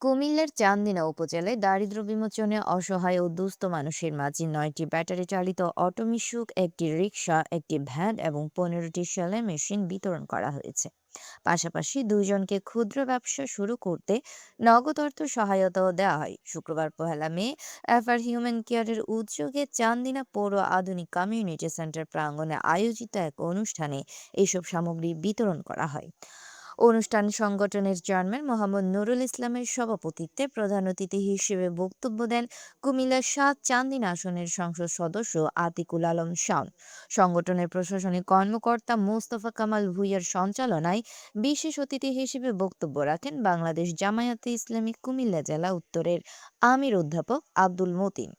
কুমিল্লার চান্দিনা উপজেলায় দারিদ্র্য বিমোচনে অসহায় ও দুস্থ মানুষের মাঝে ৯টি ব্যাটারি চালিত অটোমিশুক, একটি রিকশা, একটি ভ্যান এবং ১৫টি সেলাই মেশিন বিতরণ করা হয়েছে। পাশাপাশি দুইজনকে ক্ষুদ্র ব্যবসা শুরু করতে নগদ অর্থ সহায়তাও দেওয়া হয়। শুক্রবার ১লা মে এফআর হিউম্যান কেয়ারের উদ্যোগে চান্দিনা পৌর আধুনিক কমিউনিটি সেন্টার প্রাঙ্গণে আয়োজিত এক অনুষ্ঠানে এসব সামগ্রী বিতরণ করা হয়। অনুষ্ঠানে সংগঠনের চেয়ারম্যান মোহাম্মদ নুরুল ইসলামের সভাপতিত্বে প্রধান অতিথি হিসেবে বক্তব্য দেন কুমিল্লা ৭ চান্দিনা আসনের সংসদ সদস্য আতিকুল আলম শাওন। সংগঠনের প্রশাসনিক কর্মকর্তা মোস্তফা কামাল ভূঁইয়ার সঞ্চালনায় বিশেষ অতিথি হিসেবে বক্তব্য রাখেন বাংলাদেশ জামায়াতে ইসলামী কুমিল্লা জেলা উত্তরের আমির অধ্যাপক আব্দুল মতিন।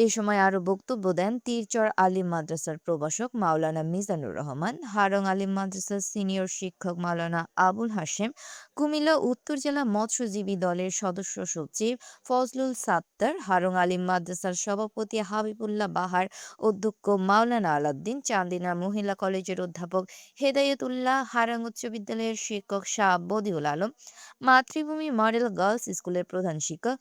এ সময় আরও বক্তব্য দেন তীরচর আলিম মাদ্রাসার প্রভাষক মাওলানা মিজানুর রহমান, হারং আলিম মাদ্রাসার সিনিয়র শিক্ষক মাওলানা আবুল হাশেম, কুমিল্লা উত্তর জেলা মৎস্যজীবী দলের সদস্য সচিব ফজলুল সাত্তার, হারং আলিম মাদ্রাসার সভাপতি হাবিবুল্লাহ বাহার, অধ্যক্ষ মাওলানা আলাউদ্দিন, চান্দিনা মহিলা কলেজের অধ্যাপক হেদায়েতুল্লাহ, হারাং উচ্চ বিদ্যালয়ের শিক্ষক শাহ বদিউল আলম, মাতৃভূমি মডেল গার্লস স্কুলের প্রধান শিক্ষক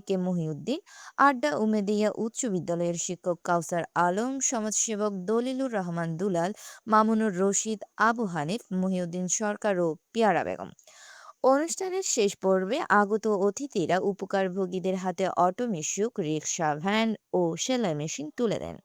কে মহিউদ্দিন, আড্ডা উমেদিয়া উচ্চ বিদ্যালয়ের শিক্ষক কাউসার আলম, সমাজসেবক দলিলুর রহমান দুলাল, মামুনুর রশিদ, আবু হানিফ, মহিউদ্দিন সরকার ও পিয়ারা বেগম। অনুষ্ঠানের শেষ পর্বে আগত অতিথিরা উপকারভোগীদের হাতে অটোমেশিক, রিকশা, ভ্যান ও সেলাই মেশিন তুলে দেন।